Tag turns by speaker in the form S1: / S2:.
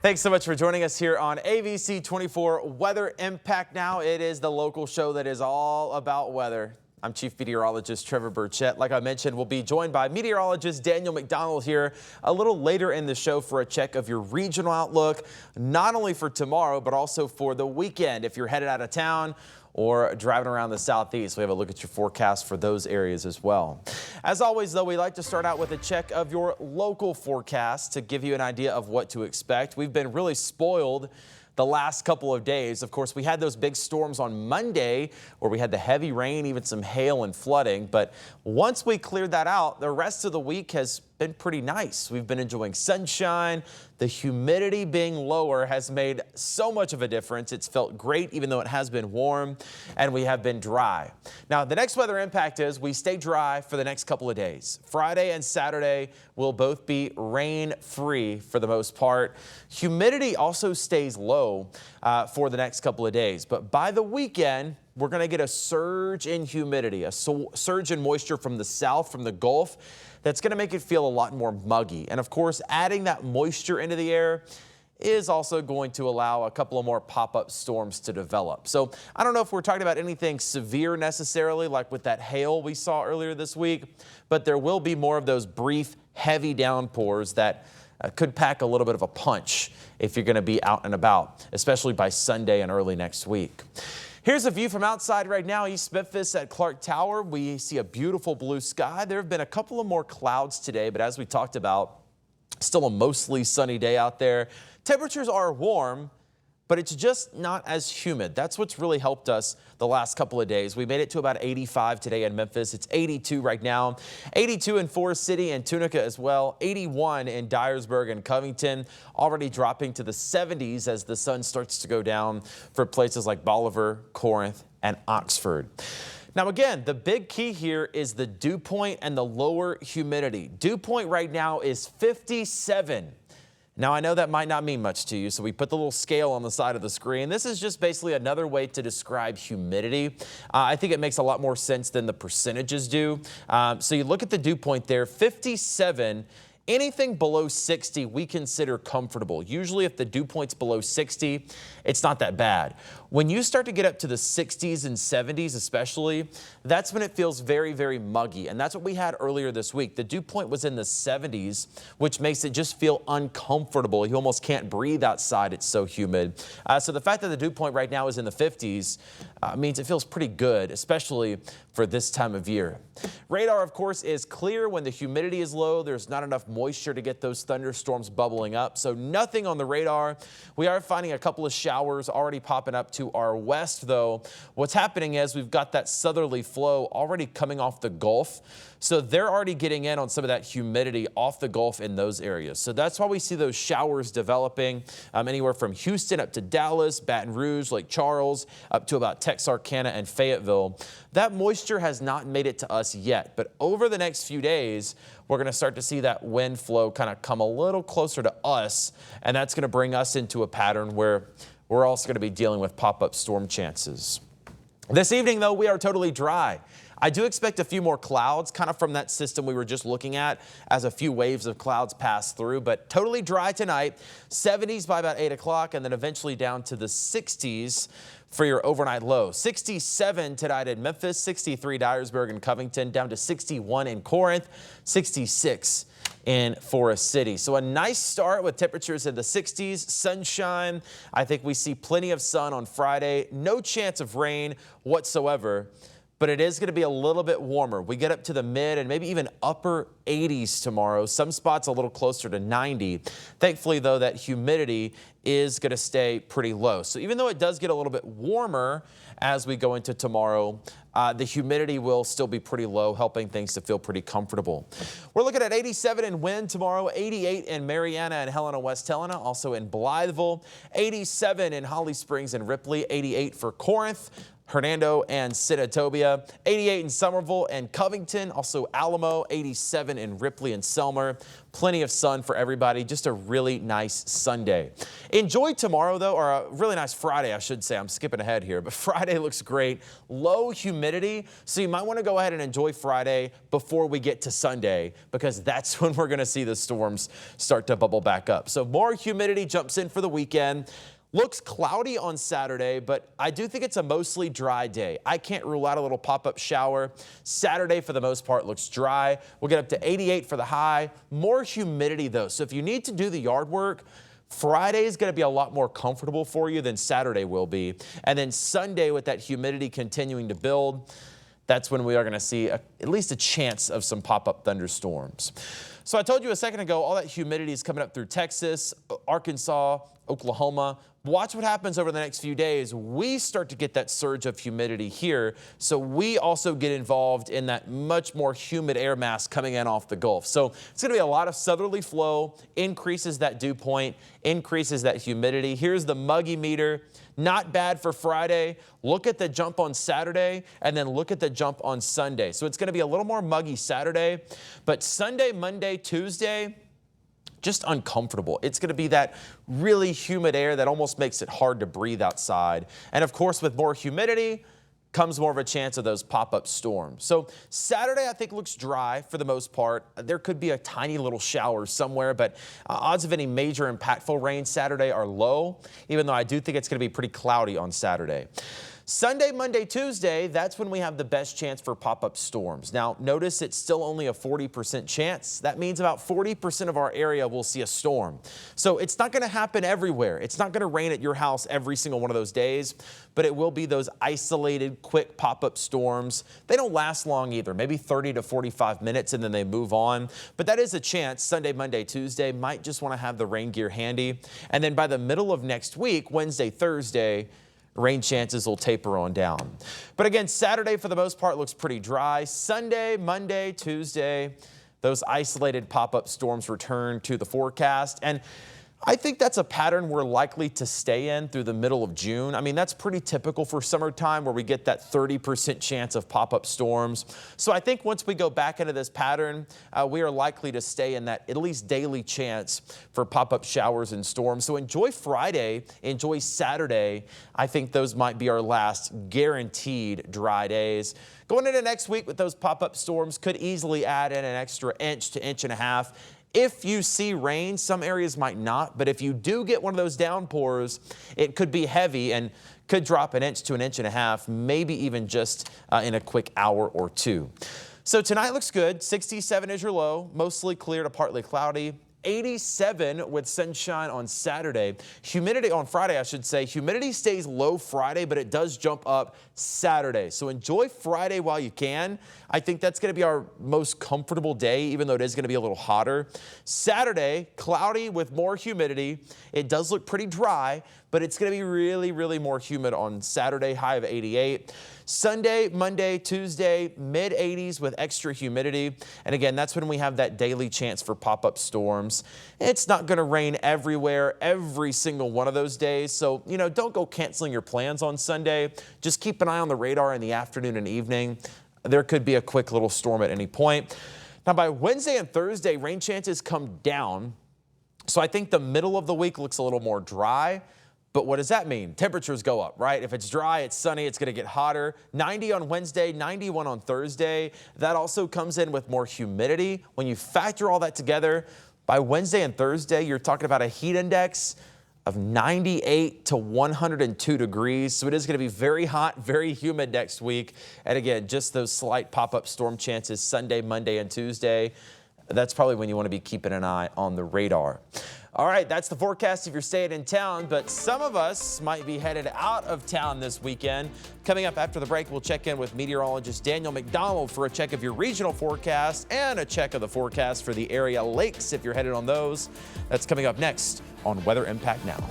S1: Thanks so much for joining us here on ABC 24 Weather Impact Now. It is the local show that is all about weather. I'm Chief Meteorologist Trevor Birchett. Like I mentioned, we'll be joined by meteorologist Daniel McDonald here a little later in the show for a check of your regional outlook, not only for tomorrow, but also for the weekend. If you're headed out of town or driving around the southeast, we have a look at your forecast for those areas as well. As always, though, we like to start out with a check of your local forecast to give you an idea of what to expect. We've been really spoiled the last couple of days. Of course, we had those big storms on Monday where we had the heavy rain, even some hail and flooding. But once we cleared that out, the rest of the week has been pretty nice. We've been enjoying sunshine. The humidity being lower has made so much of a difference. It's felt great, even though it has been warm, and we have been dry. Now, the next weather impact is we stay dry for the next couple of days. Friday and Saturday will both be rain-free for the most part. Humidity also stays low for the next couple of days, but by the weekend, we're going to get a surge in humidity, a surge in moisture from the south, from the Gulf. That's going to make it feel a lot more muggy. And of course, adding that moisture into the air is also going to allow a couple of more pop-up storms to develop. So I don't know if we're talking about anything severe necessarily, like with that hail we saw earlier this week, but there will be more of those brief, heavy downpours that could pack a little bit of a punch if you're going to be out and about, especially by Sunday and early next week. Here's a view from outside right now, East Memphis at Clark Tower. We see a beautiful blue sky. There have been a couple of more clouds today, but as we talked about, still a mostly sunny day out there. Temperatures are warm, but it's just not as humid. That's what's really helped us the last couple of days. We made it to about 85 today in Memphis. It's 82 right now. 82 in Forest City and Tunica as well. 81 in Dyersburg and Covington. Already dropping to the 70s as the sun starts to go down for places like Bolivar, Corinth, and Oxford. Now again, the big key here is the dew point and the lower humidity. Dew point right now is 57. Now, I know that might not mean much to you, so we put the little scale on the side of the screen. This is just basically another way to describe humidity. I think it makes a lot more sense than the percentages do. So you look at the dew point there, 57. Anything below 60 we consider comfortable. Usually if the dew point's below 60, it's not that bad. When you start to get up to the 60s and 70s especially, that's when it feels very, very muggy. And that's what we had earlier this week. The dew point was in the 70s, which makes it just feel uncomfortable. You almost can't breathe outside. It's so humid. So the fact that the dew point right now is in the 50s means it feels pretty good, especially for this time of year. Radar, of course, is clear when the humidity is low. There's not enough moisture to get those thunderstorms bubbling up. So nothing on the radar. We are finding a couple of showers already popping up to our west, though. What's happening is we've got that southerly flow already coming off the Gulf. So they're already getting in on some of that humidity off the Gulf in those areas. So that's why we see those showers developing anywhere from Houston up to Dallas, Baton Rouge, Lake Charles, up to about Texarkana and Fayetteville. That moisture has not made it to us yet, but over the next few days, we're going to start to see that wind flow kind of come a little closer to us, and that's going to bring us into a pattern where we're also going to be dealing with pop-up storm chances. This evening, though, we are totally dry. I do expect a few more clouds kind of from that system we were just looking at as a few waves of clouds pass through, but totally dry tonight. 70s by about 8 o'clock and then eventually down to the 60s for your overnight low. 67 tonight in Memphis, 63 Dyersburg and Covington, down to 61 in Corinth, 66 in Forest City. So a nice start with temperatures in the 60s, sunshine. I think we see plenty of sun on Friday. No chance of rain whatsoever, but it is going to be a little bit warmer. We get up to the mid and maybe even upper 80s tomorrow. Some spots a little closer to 90. Thankfully, though, that humidity is going to stay pretty low. So even though it does get a little bit warmer as we go into tomorrow, the humidity will still be pretty low, helping things to feel pretty comfortable. We're looking at 87 in Wynne tomorrow, 88 in Marianna and Helena, West Helena, also in Blytheville, 87 in Holly Springs and Ripley, 88 for Corinth, Hernando and Senatobia, 88 in Somerville and Covington, also Alamo, 87 in Ripley and Selmer, Plenty of sun for everybody. Just a really nice Sunday. Enjoy tomorrow, though, or a really nice Friday, I should say. I'm skipping ahead here, but Friday looks great. Low humidity, so you might want to go ahead and enjoy Friday before we get to Sunday, because that's when we're going to see the storms start to bubble back up. So more humidity jumps in for the weekend. Looks cloudy on Saturday, but I do think it's a mostly dry day. I can't rule out a little pop-up shower. Saturday, for the most part, looks dry. We'll get up to 88 for the high. More humidity, though. So if you need to do the yard work, Friday is going to be a lot more comfortable for you than Saturday will be. And then Sunday, with that humidity continuing to build, that's when we are going to see at least a chance of some pop-up thunderstorms. So I told you a second ago, all that humidity is coming up through Texas, Arkansas, Oklahoma. Watch what happens over the next few days. We start to get that surge of humidity here, so we also get involved in that much more humid air mass coming in off the Gulf. So it's going to be a lot of southerly flow, increases that dew point, increases that humidity. Here's the muggy meter. Not bad for Friday. Look at the jump on Saturday, and then look at the jump on Sunday. So it's going to be a little more muggy Saturday, but Sunday, Monday, Tuesday, just uncomfortable. It's going to be that really humid air that almost makes it hard to breathe outside. And of course, with more humidity comes more of a chance of those pop-up storms. So Saturday, I think, looks dry for the most part. There could be a tiny little shower somewhere, but odds of any major impactful rain Saturday are low, even though I do think it's going to be pretty cloudy on Saturday. Sunday, Monday, Tuesday, that's when we have the best chance for pop-up storms. Now, notice it's still only a 40% chance. That means about 40% of our area will see a storm. So it's not going to happen everywhere. It's not going to rain at your house every single one of those days, but it will be those isolated, quick pop-up storms. They don't last long either, maybe 30 to 45 minutes, and then they move on. But that is a chance. Sunday, Monday, Tuesday, might just want to have the rain gear handy. And then by the middle of next week, Wednesday, Thursday, rain chances will taper on down. But again, Saturday for the most part looks pretty dry. Sunday, Monday, Tuesday, those isolated pop-up storms return to the forecast. And I think that's a pattern we're likely to stay in through the middle of June. I mean, that's pretty typical for summertime, where we get that 30% chance of pop-up storms. So I think once we go back into this pattern, we are likely to stay in that at least daily chance for pop-up showers and storms. So enjoy Friday, enjoy Saturday. I think those might be our last guaranteed dry days. Going into next week with those pop-up storms could easily add in an extra inch to inch and a half. If you see rain, some areas might not, but if you do get one of those downpours, it could be heavy and could drop an inch to an inch and a half, maybe even just in a quick hour or two. So tonight looks good. 67 is your low, mostly clear to partly cloudy. 87 with sunshine on Saturday. Humidity on Friday, I should say. Humidity stays low Friday, but it does jump up Saturday. So enjoy Friday while you can. I think that's going to be our most comfortable day, even though it is going to be a little hotter. Saturday, cloudy with more humidity. It does look pretty dry, but it's going to be really, really more humid on Saturday, high of 88. Sunday, Monday, Tuesday, mid-80s with extra humidity. And again, that's when we have that daily chance for pop-up storms. It's not going to rain everywhere, every single one of those days. So, don't go canceling your plans on Sunday. Just keep an eye on the radar in the afternoon and evening. There could be a quick little storm at any point. Now, by Wednesday and Thursday, rain chances come down. So I think the middle of the week looks a little more dry. But what does that mean? Temperatures go up, right? If it's dry, it's sunny, it's going to get hotter. 90 on Wednesday, 91 on Thursday. That also comes in with more humidity. When you factor all that together, by Wednesday and Thursday, you're talking about a heat index of 98 to 102 degrees. So it is going to be very hot, very humid next week. And again, just those slight pop-up storm chances Sunday, Monday, and Tuesday. That's probably when you want to be keeping an eye on the radar. All right, that's the forecast if you're staying in town, but some of us might be headed out of town this weekend. Coming up after the break, we'll check in with meteorologist Daniel McDonald for a check of your regional forecast and a check of the forecast for the area lakes if you're headed on those. That's coming up next on Weather Impact Now.